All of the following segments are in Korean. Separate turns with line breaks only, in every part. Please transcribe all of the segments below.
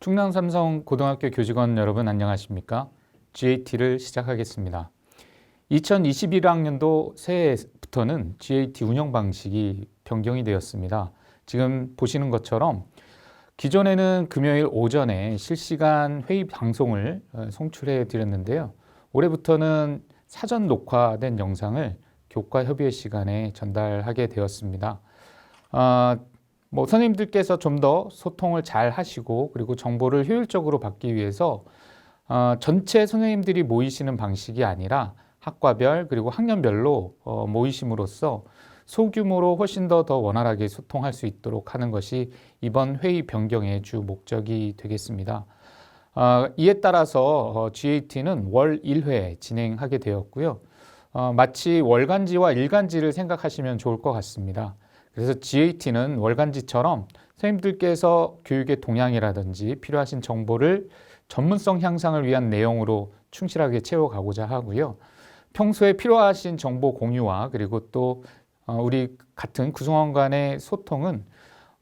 충남 삼성 고등학교 교직원 여러분 안녕하십니까? GAT를 시작하겠습니다. 2021학년도 새해부터는 GAT 운영 방식이 변경이 되었습니다. 지금 보시는 것처럼 기존에는 금요일 오전에 실시간 회의 방송을 송출해 드렸는데요. 올해부터는 사전 녹화된 영상을 교과 협의회 시간에 전달하게 되었습니다. 선생님들께서 좀 더 소통을 잘 하시고 그리고 정보를 효율적으로 받기 위해서 전체 선생님들이 모이시는 방식이 아니라 학과별 그리고 학년별로 모이심으로써 소규모로 훨씬 더 원활하게 소통할 수 있도록 하는 것이 이번 회의 변경의 주 목적이 되겠습니다. 이에 따라서 GAT는 월 1회 진행하게 되었고요. 마치 월간지와 일간지를 생각하시면 좋을 것 같습니다. 그래서 GAT는 월간지처럼 선생님들께서 교육의 동향이라든지 필요하신 정보를 전문성 향상을 위한 내용으로 충실하게 채워가고자 하고요. 평소에 필요하신 정보 공유와 그리고 또 우리 같은 구성원 간의 소통은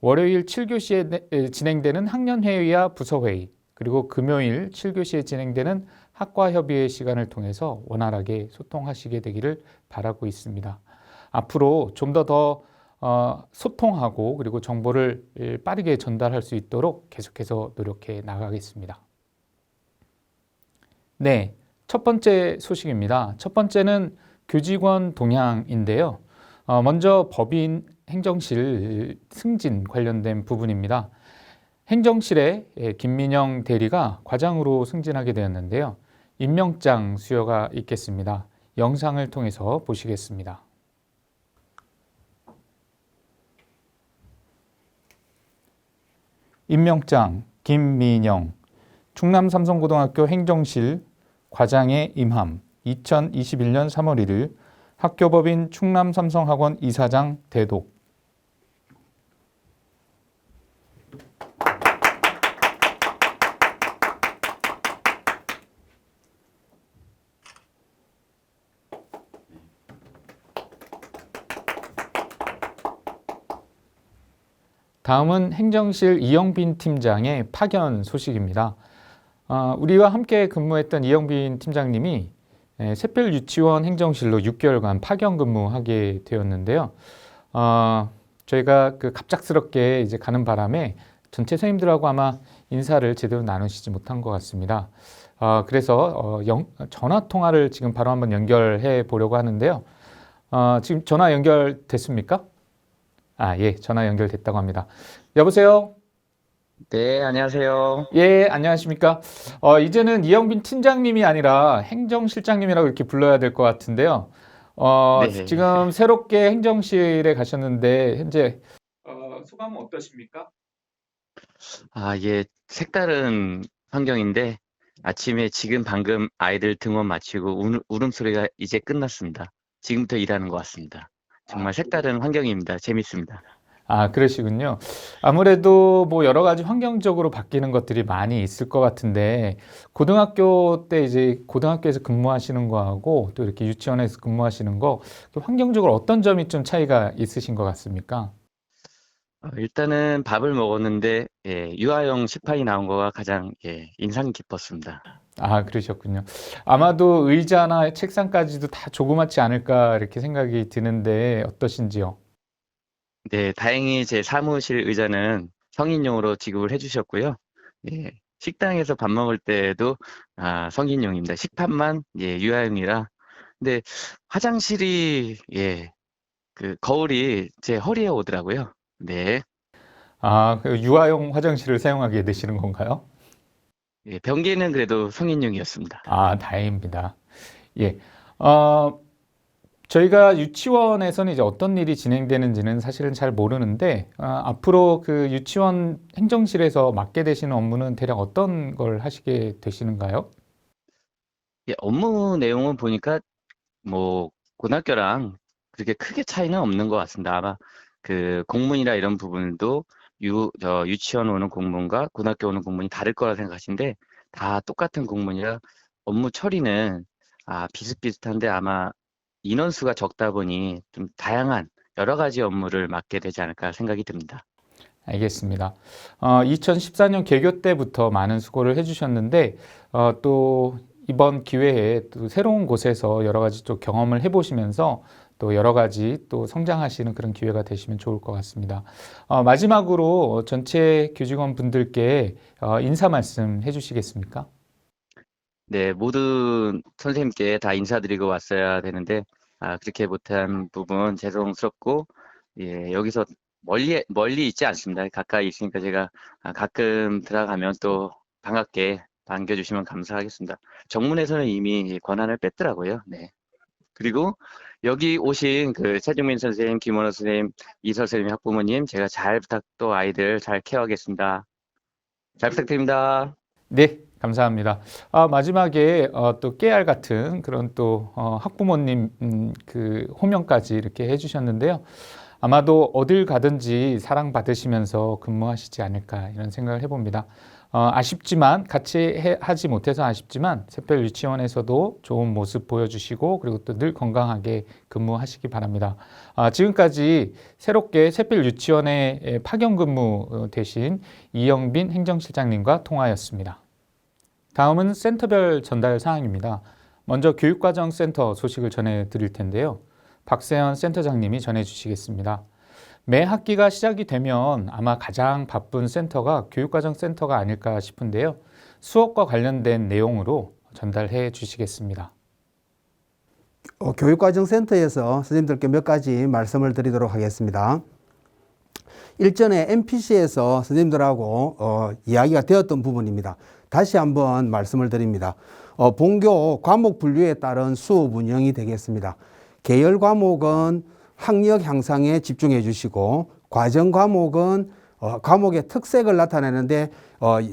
월요일 7교시에 진행되는 학년회의와 부서회의 그리고 금요일 7교시에 진행되는 학과협의회 시간을 통해서 원활하게 소통하시게 되기를 바라고 있습니다. 앞으로 좀 더 소통하고 그리고 정보를 빠르게 전달할 수 있도록 계속해서 노력해 나가겠습니다. 네, 첫 번째 소식입니다. 첫 번째는 교직원 동향인데요. 먼저 법인 행정실 승진 관련된 부분입니다. 행정실에 김민영 대리가 과장으로 승진하게 되었는데요. 임명장 수여가 있겠습니다. 영상을 통해서 보시겠습니다. 임명장 김민영 충남 삼성고등학교 행정실 과장에 임함 2021년 3월 1일 학교법인 충남 삼성학원 이사장 대독. 다음은 행정실 이영빈 팀장의 파견 소식입니다. 우리와 함께 근무했던 이영빈 팀장님이 샛별 유치원 행정실로 6개월간 파견 근무하게 되었는데요. 저희가 갑작스럽게 이제 가는 바람에 전체 선생님들하고 아마 인사를 제대로 나누시지 못한 것 같습니다. 그래서 전화 통화를 지금 바로 한번 연결해 보려고 하는데요. 지금 전화 연결됐습니까? 예, 전화 연결됐다고 합니다. 여보세요?
네, 안녕하세요.
예, 안녕하십니까? 이제는 이영빈 팀장님이 아니라 행정실장님이라고 이렇게 불러야 될 것 같은데요.
네.
지금 새롭게 행정실에 가셨는데 현재 소감은 어떠십니까?
예, 색다른 환경인데 아침에 지금 방금 아이들 등원 마치고 울음소리가 이제 끝났습니다. 지금부터 일하는 것 같습니다. 정말 색다른 환경입니다. 재밌습니다.
그러시군요. 아무래도 여러 가지 환경적으로 바뀌는 것들이 많이 있을 것 같은데, 고등학교 때 이제 고등학교에서 근무하시는 거하고 또 이렇게 유치원에서 근무하시는 거, 환경적으로 어떤 점이 좀 차이가 있으신 것 같습니까?
일단은 밥을 먹었는데 유아용 식판이 나온 거가 가장 인상 깊었습니다.
그러셨군요. 아마도 의자나 책상까지도 다 조그맣지 않을까 이렇게 생각이 드는데 어떠신지요?
네, 다행히 제 사무실 의자는 성인용으로 지급을 해주셨고요. 식당에서 밥 먹을 때도 성인용입니다. 식판만 유아용이라. 근데 화장실이 그 거울이 제 허리에 오더라고요. 네,
그 유아용 화장실을 사용하게 되시는 건가요?
변기는 그래도 성인용이었습니다.
다행입니다. 예. 저희가 유치원에서는 이제 어떤 일이 진행되는지는 사실은 잘 모르는데, 앞으로 그 유치원 행정실에서 맡게 되시는 업무는 대략 어떤 걸 하시게 되시는가요?
업무 내용은 보니까 뭐 고등학교랑 그렇게 크게 차이는 없는 것 같습니다. 아마 그 공문이나 이런 부분도 유치원 오는 공문과 고등학교 오는 공문이 다를 거라 생각하시는데 다 똑같은 공문이라 업무 처리는 비슷비슷한데 아마 인원수가 적다 보니 좀 다양한 여러 가지 업무를 맡게 되지 않을까 생각이 듭니다.
알겠습니다. 2014년 개교 때부터 많은 수고를 해주셨는데 또 이번 기회에 또 새로운 곳에서 여러 가지 또 경험을 해보시면서 또 여러 가지 또 성장하시는 그런 기회가 되시면 좋을 것 같습니다. 마지막으로 전체 교직원 분들께 인사 말씀 해주시겠습니까?
네, 모든 선생님께 다 인사드리고 왔어야 되는데, 그렇게 못한 부분 죄송스럽고, 예, 여기서 멀리 있지 않습니다. 가까이 있으니까 제가 가끔 들어가면 또 반갑게 반겨주시면 감사하겠습니다. 정문에서는 이미 권한을 뺐더라고요. 네. 그리고 여기 오신 그 최종민 선생님, 김원호 선생님, 이설 선생님, 학부모님, 제가 또 아이들 잘 케어하겠습니다. 잘 부탁드립니다.
네, 감사합니다. 마지막에 또 깨알 같은 그런 또 학부모님 그 호명까지 이렇게 해주셨는데요. 아마도 어딜 가든지 사랑받으시면서 근무하시지 않을까 이런 생각을 해봅니다. 아쉽지만 같이 하지 못해서 아쉽지만 샛별 유치원에서도 좋은 모습 보여주시고 그리고 또 늘 건강하게 근무하시기 바랍니다. 지금까지 새롭게 샛별 유치원에 파견 근무 되신 이영빈 행정실장님과 통화였습니다. 다음은 센터별 전달 사항입니다. 먼저 교육과정센터 소식을 전해드릴 텐데요. 박세현 센터장님이 전해주시겠습니다. 매 학기가 시작이 되면 아마 가장 바쁜 센터가 교육과정센터가 아닐까 싶은데요. 수업과 관련된 내용으로 전달해 주시겠습니다.
교육과정센터에서 선생님들께 몇 가지 말씀을 드리도록 하겠습니다. 일전에 MPC에서 선생님들하고 이야기가 되었던 부분입니다. 다시 한번 말씀을 드립니다. 본교 과목 분류에 따른 수업 운영이 되겠습니다. 계열 과목은 학력 향상에 집중해 주시고 과정 과목은 과목의 특색을 나타내는데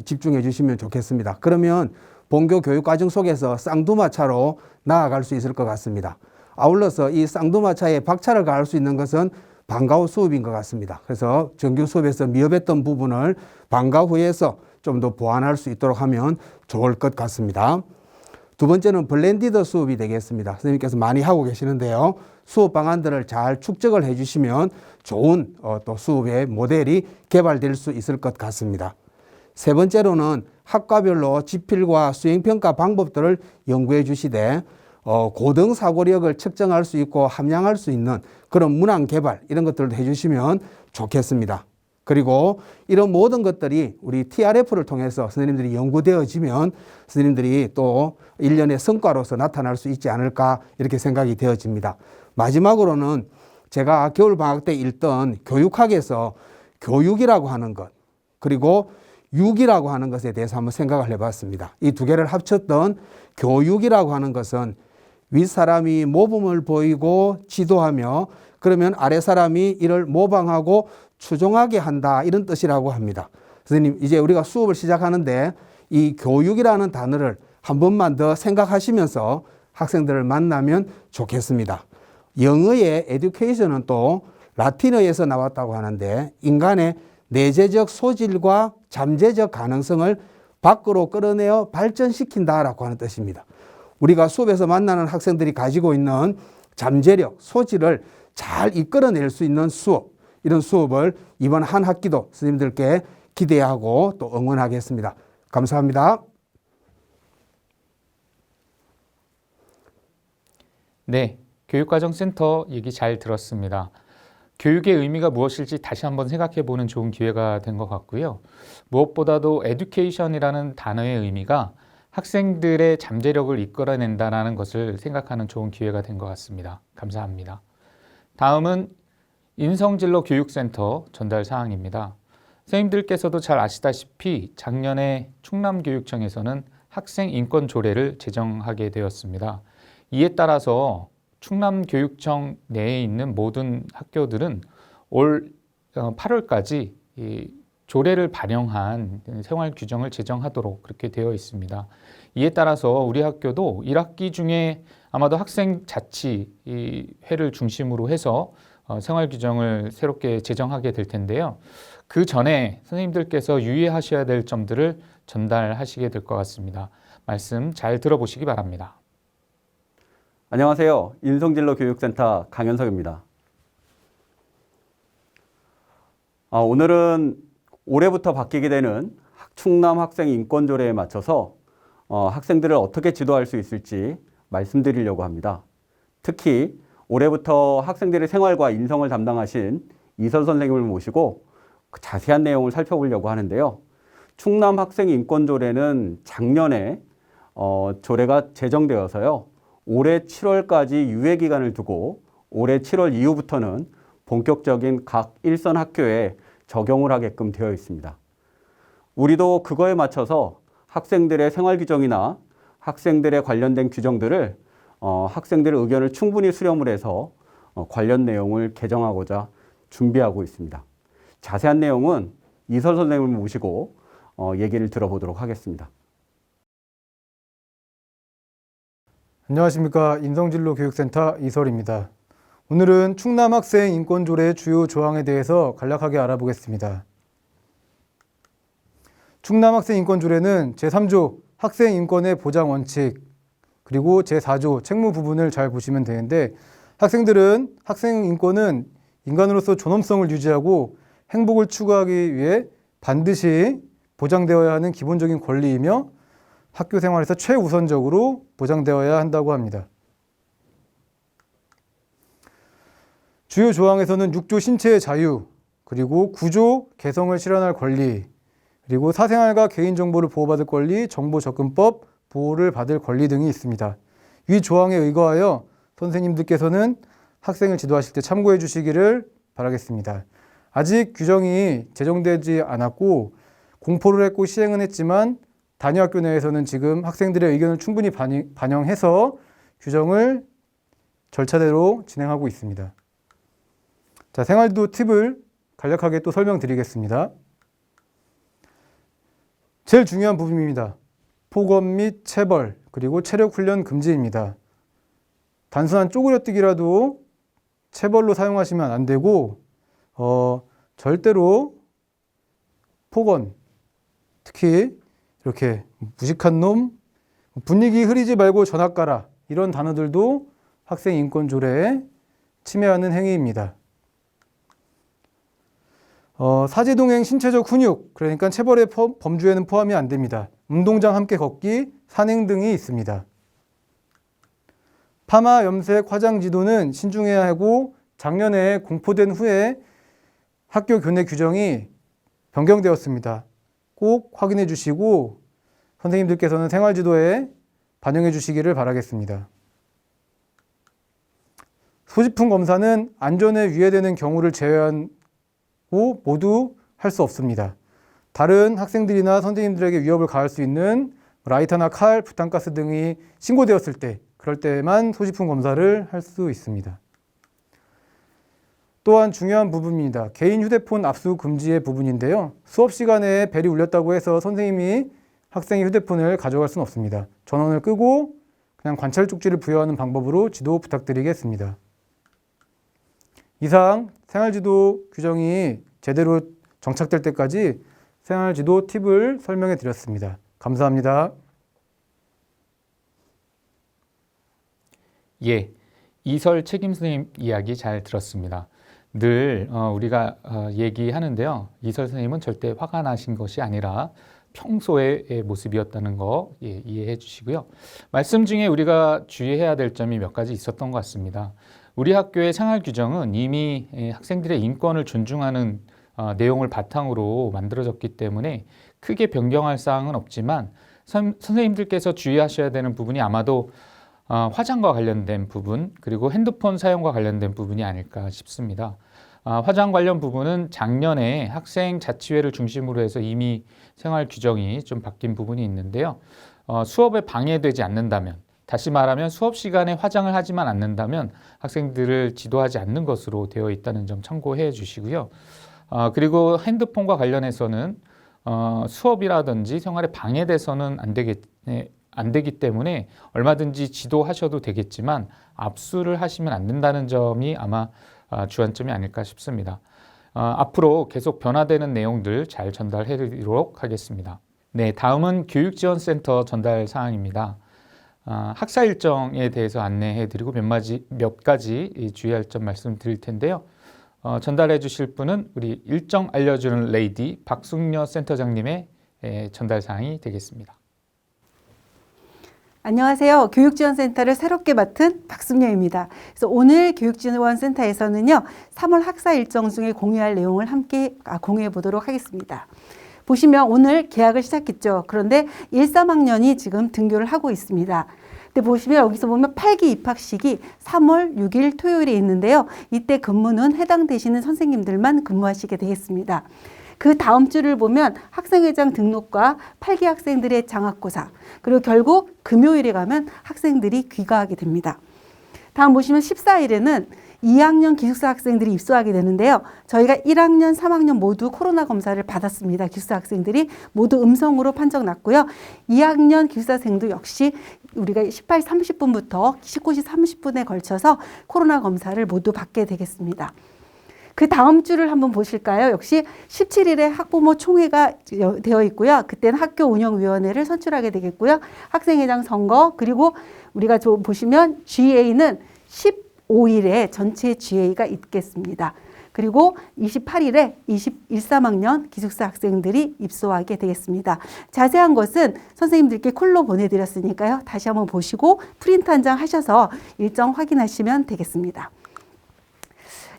집중해 주시면 좋겠습니다. 그러면 본교 교육과정 속에서 쌍두마차로 나아갈 수 있을 것 같습니다. 아울러서 이 쌍두마차에 박차를 가할 수 있는 것은 방과 후 수업인 것 같습니다. 그래서 정규 수업에서 미흡했던 부분을 방과 후에서 좀 더 보완할 수 있도록 하면 좋을 것 같습니다. 두 번째는 블렌디드 수업이 되겠습니다. 선생님께서 많이 하고 계시는데요. 수업 방안들을 잘 축적을 해주시면 좋은 또 수업의 모델이 개발될 수 있을 것 같습니다. 세 번째로는 학과별로 지필과 수행평가 방법들을 연구해 주시되 고등 사고력을 측정할 수 있고 함양할 수 있는 그런 문항 개발 이런 것들을 해주시면 좋겠습니다. 그리고 이런 모든 것들이 우리 TRF를 통해서 선생님들이 연구되어지면 선생님들이 또 1년의 성과로서 나타날 수 있지 않을까 이렇게 생각이 되어집니다. 마지막으로는 제가 겨울방학 때 읽던 교육학에서 교육이라고 하는 것 그리고 육이라고 하는 것에 대해서 한번 생각을 해봤습니다. 이 두 개를 합쳤던 교육이라고 하는 것은 윗사람이 모범을 보이고 지도하며 그러면 아랫사람이 이를 모방하고 추종하게 한다 이런 뜻이라고 합니다. 선생님 이제 우리가 수업을 시작하는데 이 교육이라는 단어를 한 번만 더 생각하시면서 학생들을 만나면 좋겠습니다. 영어의 education은 또 라틴어에서 나왔다고 하는데 인간의 내재적 소질과 잠재적 가능성을 밖으로 끌어내어 발전시킨다라고 하는 뜻입니다. 우리가 수업에서 만나는 학생들이 가지고 있는 잠재력, 소질을 잘 이끌어낼 수 있는 수업 이런 수업을 이번 한 학기도 선생님들께 기대하고 또 응원하겠습니다. 감사합니다.
네, 교육과정센터 얘기 잘 들었습니다. 교육의 의미가 무엇일지 다시 한번 생각해보는 좋은 기회가 된 것 같고요. 무엇보다도 에듀케이션이라는 단어의 의미가 학생들의 잠재력을 이끌어낸다는 것을 생각하는 좋은 기회가 된 것 같습니다. 감사합니다. 다음은 인성진로 교육센터 전달 사항입니다. 선생님들께서도 잘 아시다시피 작년에 충남교육청에서는 학생 인권 조례를 제정하게 되었습니다. 이에 따라서 충남교육청 내에 있는 모든 학교들은 올 8월까지 이 조례를 반영한 생활 규정을 제정하도록 그렇게 되어 있습니다. 이에 따라서 우리 학교도 1학기 중에 아마도 학생 자치 회를 중심으로 해서 생활 규정을 새롭게 제정하게 될 텐데요. 그 전에 선생님들께서 유의하셔야 될 점들을 전달하시게 될 것 같습니다. 말씀 잘 들어보시기 바랍니다.
안녕하세요. 인성진로 교육센터 강현석입니다. 오늘은 올해부터 바뀌게 되는 충남 학생 인권조례에 맞춰서 학생들을 어떻게 지도할 수 있을지 말씀드리려고 합니다. 특히 올해부터 학생들의 생활과 인성을 담당하신 이설 선생님을 모시고 자세한 내용을 살펴보려고 하는데요. 충남 학생 인권조례는 작년에 조례가 제정되어서요. 올해 7월까지 유예 기간을 두고 올해 7월 이후부터는 본격적인 각 일선 학교에 적용을 하게끔 되어 있습니다. 우리도 그거에 맞춰서 학생들의 생활 규정이나 학생들에 관련된 규정들을 학생들의 의견을 충분히 수렴을 해서 관련 내용을 개정하고자 준비하고 있습니다. 자세한 내용은 이설 선생님을 모시고 얘기를 들어보도록 하겠습니다.
안녕하십니까. 인성진로교육센터 이설입니다. 오늘은 충남 학생 인권조례의 주요 조항에 대해서 간략하게 알아보겠습니다. 충남 학생 인권조례는 제3조 학생 인권의 보장 원칙 그리고 제4조 책무 부분을 잘 보시면 되는데 학생들은 학생 인권은 인간으로서 존엄성을 유지하고 행복을 추구하기 위해 반드시 보장되어야 하는 기본적인 권리이며 학교 생활에서 최우선적으로 보장되어야 한다고 합니다. 주요 조항에서는 6조 신체의 자유, 그리고 9조 개성을 실현할 권리, 그리고 사생활과 개인정보를 보호받을 권리, 정보접근법 보호를 받을 권리 등이 있습니다. 이 조항에 의거하여 선생님들께서는 학생을 지도하실 때 참고해 주시기를 바라겠습니다. 아직 규정이 제정되지 않았고 공포를 했고 시행은 했지만 단위학교 내에서는 지금 학생들의 의견을 충분히 반영해서 규정을 절차대로 진행하고 있습니다. 자, 생활지도 팁을 간략하게 또 설명드리겠습니다. 제일 중요한 부분입니다. 폭언 및 체벌, 그리고 체력훈련 금지입니다. 단순한 쪼그려뜨기라도 체벌로 사용하시면 안 되고 절대로 폭언, 특히 이렇게 무식한 놈, 분위기 흐리지 말고 전학 가라 이런 단어들도 학생 인권조례에 침해하는 행위입니다. 사제동행 신체적 훈육, 그러니까 체벌의 범주에는 포함이 안 됩니다. 운동장 함께 걷기, 산행 등이 있습니다. 파마, 염색, 화장 지도는 신중해야 하고 작년에 공포된 후에 학교 교내 규정이 변경되었습니다. 꼭 확인해 주시고 선생님들께서는 생활지도에 반영해 주시기를 바라겠습니다. 소지품 검사는 안전에 위해되는 경우를 제외한 모두 할 수 없습니다. 다른 학생들이나 선생님들에게 위협을 가할 수 있는 라이터나 칼, 부탄가스 등이 신고되었을 때, 그럴 때만 소지품 검사를 할 수 있습니다. 또한 중요한 부분입니다. 개인 휴대폰 압수 금지의 부분인데요. 수업 시간에 벨이 울렸다고 해서 선생님이 학생의 휴대폰을 가져갈 수는 없습니다. 전원을 끄고 그냥 관찰 쪽지를 부여하는 방법으로 지도 부탁드리겠습니다. 이상 생활지도 규정이 제대로 정착될 때까지 생활지도 팁을 설명해 드렸습니다. 감사합니다.
예, 이설 책임 선생님 이야기 잘 들었습니다. 늘 우리가 얘기하는데요. 이설 선생님은 절대 화가 나신 것이 아니라 평소의 모습이었다는 거 이해해 주시고요. 말씀 중에 우리가 주의해야 될 점이 몇 가지 있었던 것 같습니다. 우리 학교의 생활 규정은 이미 학생들의 인권을 존중하는 내용을 바탕으로 만들어졌기 때문에 크게 변경할 사항은 없지만 선생님들께서 주의하셔야 되는 부분이 아마도 화장과 관련된 부분, 그리고 핸드폰 사용과 관련된 부분이 아닐까 싶습니다. 화장 관련 부분은 작년에 학생 자치회를 중심으로 해서 이미 생활 규정이 좀 바뀐 부분이 있는데요. 수업에 방해되지 않는다면, 다시 말하면 수업 시간에 화장을 하지만 않는다면 학생들을 지도하지 않는 것으로 되어 있다는 점 참고해 주시고요. 그리고 핸드폰과 관련해서는 수업이라든지 생활에 방해돼서는 안 되기 때문에 얼마든지 지도하셔도 되겠지만 압수를 하시면 안 된다는 점이 아마 주안점이 아닐까 싶습니다. 앞으로 계속 변화되는 내용들 잘 전달해 드리도록 하겠습니다. 네, 다음은 교육지원센터 전달 사항입니다. 학사 일정에 대해서 안내해 드리고 몇 가지 주의할 점 말씀드릴 텐데요. 전달해 주실 분은 우리 일정 알려주는 레이디 박숙녀 센터장님의 전달 사항이 되겠습니다.
안녕하세요. 교육지원센터를 새롭게 맡은 박순녀입니다. 그래서 오늘 교육지원센터에서는요, 3월 학사 일정 중에 공유할 내용을 함께 공유해 보도록 하겠습니다. 보시면 오늘 개학을 시작했죠. 그런데 1, 3학년이 지금 등교를 하고 있습니다. 근데 보시면 여기서 보면 8기 입학식이 3월 6일 토요일에 있는데요. 이때 근무는 해당되시는 선생님들만 근무하시게 되겠습니다. 그 다음 주를 보면 학생회장 등록과 8기 학생들의 장학고사, 그리고 결국 금요일에 가면 학생들이 귀가하게 됩니다. 다음 보시면 14일에는 2학년 기숙사 학생들이 입소하게 되는데요. 저희가 1학년, 3학년 모두 코로나 검사를 받았습니다. 기숙사 학생들이 모두 음성으로 판정 났고요. 2학년 기숙사생도 역시 우리가 18시 30분부터 19시 30분에 걸쳐서 코로나 검사를 모두 받게 되겠습니다. 그 다음 주를 한번 보실까요? 역시 17일에 학부모 총회가 되어 있고요. 그때는 학교 운영위원회를 선출하게 되겠고요. 학생회장 선거, 그리고 우리가 보시면 GA는 15일에 전체 GA가 있겠습니다. 그리고 28일에 13학년 기숙사 학생들이 입소하게 되겠습니다. 자세한 것은 선생님들께 콜로 보내드렸으니까요. 다시 한번 보시고 프린트 한 장 하셔서 일정 확인하시면 되겠습니다.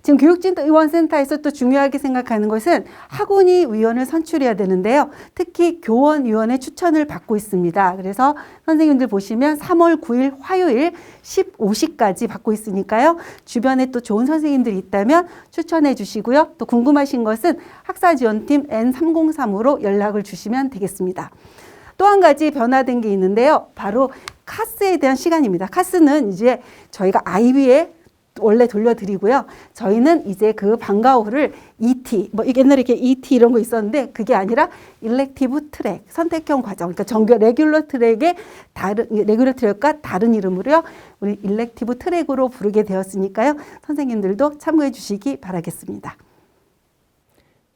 지금 교육지원센터에서 또 중요하게 생각하는 것은 학원위 위원을 선출해야 되는데요. 특히 교원위원회 추천을 받고 있습니다. 그래서 선생님들 보시면 3월 9일 화요일 15시까지 받고 있으니까요. 주변에 또 좋은 선생님들이 있다면 추천해 주시고요. 또 궁금하신 것은 학사지원팀 N303으로 연락을 주시면 되겠습니다. 또 한 가지 변화된 게 있는데요. 바로 카스에 대한 시간입니다. 카스는 이제 저희가 아이비에 원래 돌려드리고요. 저희는 이제 그 방과 후를 ET, 뭐 옛날에 이렇게 ET 이런 거 있었는데 그게 아니라 일렉티브 트랙, 선택형 과정, 그러니까 정규 레귤러 트랙의 레귤러 트랙과 다른 이름으로요. 우리 일렉티브 트랙으로 부르게 되었으니까요. 선생님들도 참고해 주시기 바라겠습니다.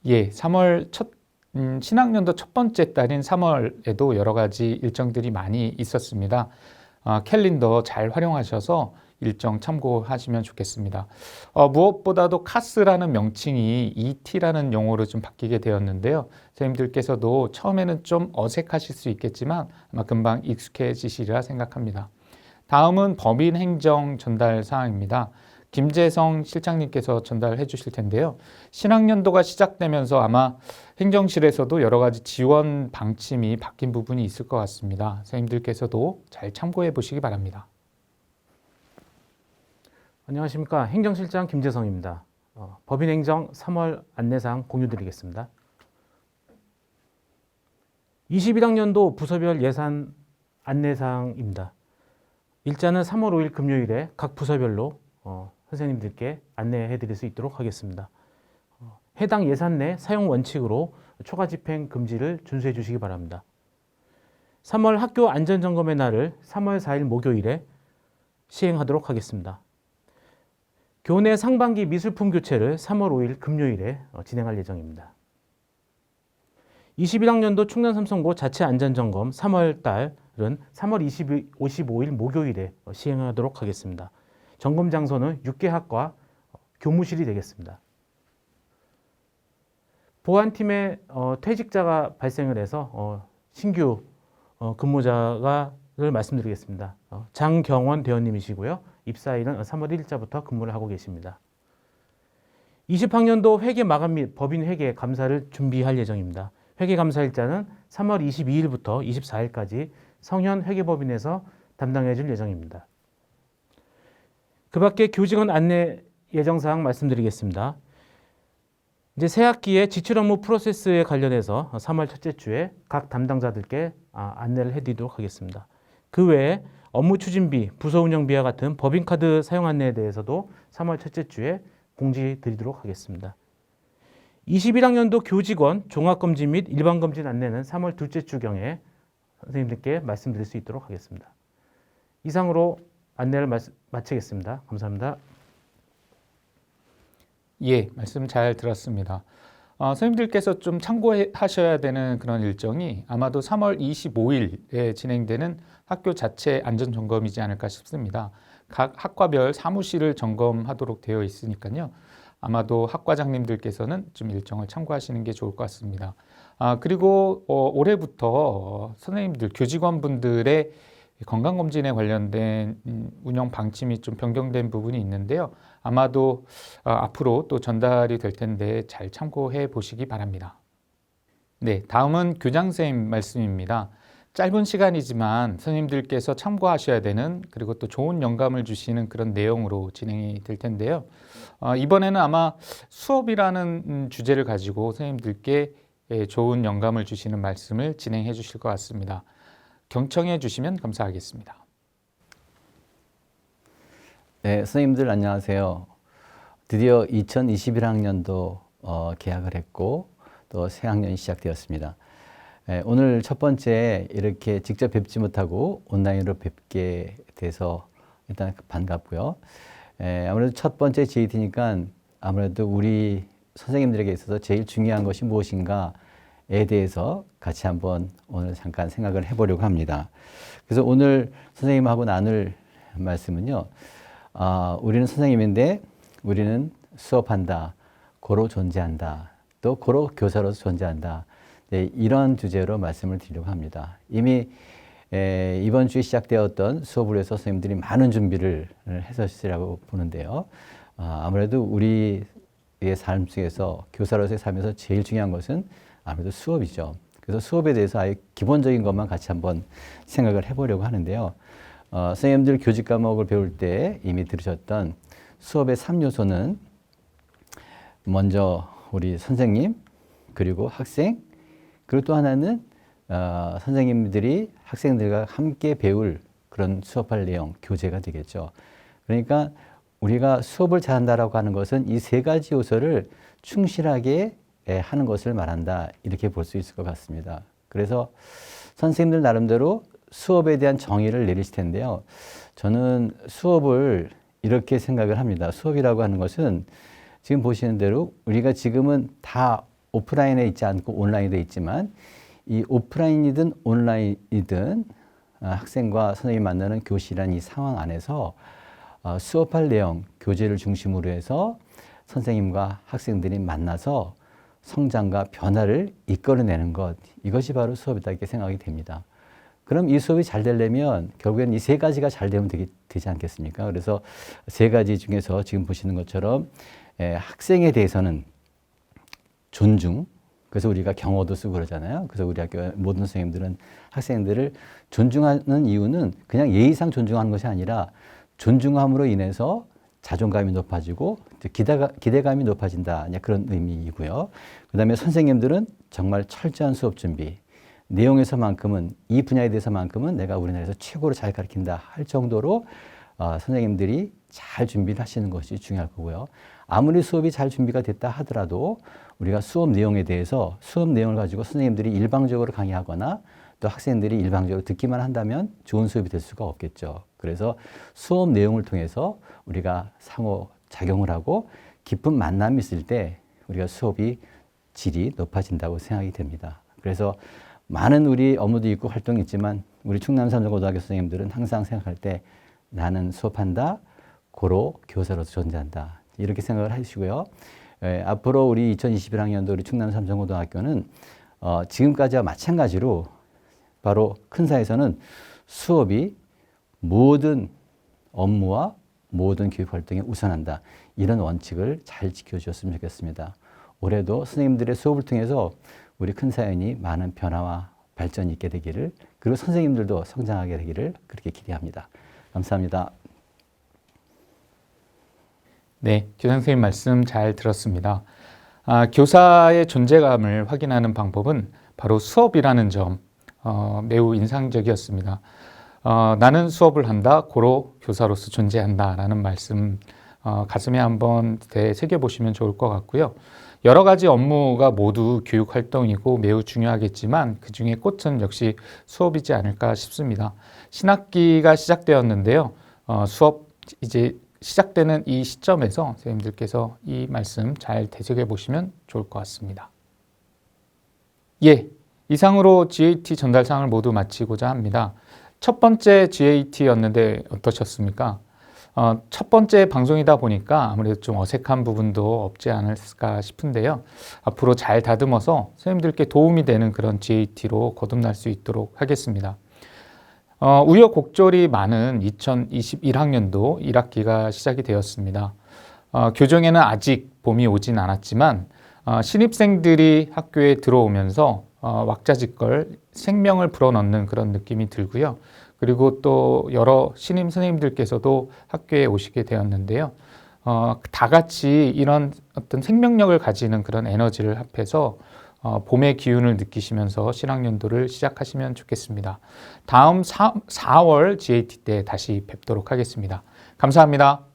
예, 3월 신학년도 첫 번째 달인 3월에도 여러 가지 일정들이 많이 있었습니다. 캘린더 잘 활용하셔서 일정 참고하시면 좋겠습니다. 무엇보다도 카스라는 명칭이 ET라는 용어로 좀 바뀌게 되었는데요. 선생님들께서도 처음에는 좀 어색하실 수 있겠지만 아마 금방 익숙해지시리라 생각합니다. 다음은 법인 행정 전달 사항입니다. 김재성 실장님께서 전달해 주실 텐데요. 신학년도가 시작되면서 아마 행정실에서도 여러 가지 지원 방침이 바뀐 부분이 있을 것 같습니다. 선생님들께서도 잘 참고해 보시기 바랍니다.
안녕하십니까. 행정실장 김재성입니다. 법인행정 3월 안내사항 공유드리겠습니다. 21학년도 부서별 예산 안내사항입니다. 일자는 3월 5일 금요일에 각 부서별로 선생님들께 안내해 드릴 수 있도록 하겠습니다. 해당 예산 내 사용 원칙으로 초과 집행 금지를 준수해 주시기 바랍니다. 3월 학교 안전점검의 날을 3월 4일 목요일에 시행하도록 하겠습니다. 교내 상반기 미술품 교체를 3월 5일 금요일에 진행할 예정입니다. 21학년도 충남 삼성고 자체 안전점검 3월 달은 3월 25일 목요일에 시행하도록 하겠습니다. 점검 장소는 육계학과 교무실이 되겠습니다. 보안팀의 퇴직자가 발생을 해서 신규 근무자를 말씀드리겠습니다. 장경원 대원님이시고요. 입사일은 3월 1일자부터 근무를 하고 계십니다. 20학년도 회계 마감 및 법인 회계 감사를 준비할 예정입니다. 회계 감사 일자는 3월 22일부터 24일까지 성현 회계법인에서 담당해 줄 예정입니다. 그 밖에 교직원 안내 예정사항 말씀드리겠습니다. 이제 새 학기의 지출 업무 프로세스에 관련해서 3월 첫째 주에 각 담당자들께 안내를 해드리도록 하겠습니다. 그 외에 업무 추진비, 부서 운영비와 같은 법인카드 사용 안내에 대해서도 3월 첫째 주에 공지 드리도록 하겠습니다. 21학년도 교직원 종합검진 및 일반검진 안내는 3월 둘째 주경에 선생님들께 말씀드릴 수 있도록 하겠습니다. 이상으로 안내를 마치겠습니다. 감사합니다.
예, 말씀 잘 들었습니다. 선생님들께서 좀 참고하셔야 되는 그런 일정이 아마도 3월 25일에 진행되는 학교 자체 안전점검이지 않을까 싶습니다. 각 학과별 사무실을 점검하도록 되어 있으니까요. 아마도 학과장님들께서는 좀 일정을 참고하시는 게 좋을 것 같습니다. 그리고 올해부터 선생님들, 교직원분들의 건강검진에 관련된 운영 방침이 좀 변경된 부분이 있는데요. 아마도 앞으로 또 전달이 될 텐데 잘 참고해 보시기 바랍니다. 네, 다음은 교장선생님 말씀입니다. 짧은 시간이지만 선생님들께서 참고하셔야 되는, 그리고 또 좋은 영감을 주시는 그런 내용으로 진행이 될 텐데요. 이번에는 아마 수업이라는 주제를 가지고 선생님들께 좋은 영감을 주시는 말씀을 진행해 주실 것 같습니다. 경청해 주시면 감사하겠습니다.
네, 선생님들 안녕하세요. 드디어 2021학년도 개학을 했고 또 새 학년이 시작되었습니다. 오늘 첫 번째 이렇게 직접 뵙지 못하고 온라인으로 뵙게 돼서 일단 반갑고요. 아무래도 첫 번째 JT니까 아무래도 우리 선생님들에게 있어서 제일 중요한 것이 무엇인가에 대해서 같이 한번 오늘 잠깐 생각을 해보려고 합니다. 그래서 오늘 선생님하고 나눌 말씀은요. 우리는 선생님인데 우리는 수업한다, 고로 존재한다, 또 고로 교사로서 존재한다. 네, 이런 주제로 말씀을 드리려고 합니다. 이미 이번 주에 시작되었던 수업을 위해서 선생님들이 많은 준비를 했었으리라고 보는데요. 아무래도 우리의 삶 속에서 교사로서의 삶에서 제일 중요한 것은 아무래도 수업이죠. 그래서 수업에 대해서 아예 기본적인 것만 같이 한번 생각을 해보려고 하는데요. 선생님들 교직 과목을 배울 때 이미 들으셨던 수업의 3요소는 먼저 우리 선생님, 그리고 학생, 그리고 또 하나는 선생님들이 학생들과 함께 배울 그런 수업할 내용, 교재가 되겠죠. 그러니까 우리가 수업을 잘한다라고 하는 것은 이 세 가지 요소를 충실하게 하는 것을 말한다, 이렇게 볼 수 있을 것 같습니다. 그래서 선생님들 나름대로 수업에 대한 정의를 내리실 텐데요. 저는 수업을 이렇게 생각을 합니다. 수업이라고 하는 것은 지금 보시는 대로 우리가 지금은 다 오프라인에 있지 않고 온라인에 있지만 이 오프라인이든 온라인이든 학생과 선생님이 만나는 교실이라는 이 상황 안에서 수업할 내용, 교재를 중심으로 해서 선생님과 학생들이 만나서 성장과 변화를 이끌어내는 것, 이것이 바로 수업이다, 이렇게 생각이 됩니다. 그럼 이 수업이 잘 되려면 결국엔 이 세 가지가 잘 되면 되지 않겠습니까? 그래서 세 가지 중에서 지금 보시는 것처럼 학생에 대해서는 존중, 그래서 우리가 경어도 쓰고 그러잖아요. 그래서 우리 학교 모든 선생님들은 학생들을 존중하는 이유는 그냥 예의상 존중하는 것이 아니라 존중함으로 인해서 자존감이 높아지고 기대감이 높아진다, 그런 의미이고요. 그 다음에 선생님들은 정말 철저한 수업 준비, 내용에서만큼은, 이 분야에 대해서만큼은 내가 우리나라에서 최고로 잘 가르친다 할 정도로 선생님들이 잘 준비를 하시는 것이 중요할 거고요. 아무리 수업이 잘 준비가 됐다 하더라도 우리가 수업 내용에 대해서 수업 내용을 가지고 선생님들이 일방적으로 강의하거나 또 학생들이 일방적으로 듣기만 한다면 좋은 수업이 될 수가 없겠죠. 그래서 수업 내용을 통해서 우리가 상호 작용을 하고 깊은 만남이 있을 때 우리가 수업이 질이 높아진다고 생각이 됩니다. 그래서 많은 우리 업무도 있고 활동이 있지만 우리 충남 삼성고등학교 선생님들은 항상 생각할 때 나는 수업한다, 고로 교사로서 존재한다, 이렇게 생각을 하시고요. 앞으로 우리 2021학년도 우리 충남 삼성고등학교는 지금까지와 마찬가지로 바로 큰 사에서는 수업이 모든 업무와 모든 교육 활동에 우선한다, 이런 원칙을 잘 지켜주셨으면 좋겠습니다. 올해도 선생님들의 수업을 통해서 우리 큰 사연이 많은 변화와 발전이 있게 되기를, 그리고 선생님들도 성장하게 되기를 그렇게 기대합니다. 감사합니다.
네, 교장 선생님 말씀 잘 들었습니다. 교사의 존재감을 확인하는 방법은 바로 수업이라는 점 매우 인상적이었습니다. 나는 수업을 한다, 고로 교사로서 존재한다 라는 말씀 가슴에 한번 새겨보시면 좋을 것 같고요. 여러 가지 업무가 모두 교육 활동이고 매우 중요하겠지만 그 중에 꽃은 역시 수업이지 않을까 싶습니다. 신학기가 시작되었는데요. 수업 이제 시작되는 이 시점에서 선생님들께서 이 말씀 잘 되새겨 보시면 좋을 것 같습니다. 예, 이상으로 GAT 전달사항을 모두 마치고자 합니다. 첫 번째 GAT였는데 어떠셨습니까? 첫 번째 방송이다 보니까 아무래도 좀 어색한 부분도 없지 않을까 싶은데요. 앞으로 잘 다듬어서 선생님들께 도움이 되는 그런 GAT로 거듭날 수 있도록 하겠습니다. 우여곡절이 많은 2021학년도 1학기가 시작이 되었습니다. 교정에는 아직 봄이 오진 않았지만 신입생들이 학교에 들어오면서 왁자지껄 생명을 불어넣는 그런 느낌이 들고요. 그리고 또 여러 신임 선생님들께서도 학교에 오시게 되었는데요. 다 같이 이런 어떤 생명력을 가지는 그런 에너지를 합해서 봄의 기운을 느끼시면서 신학년도를 시작하시면 좋겠습니다. 다음 4월 GAT 때 다시 뵙도록 하겠습니다. 감사합니다.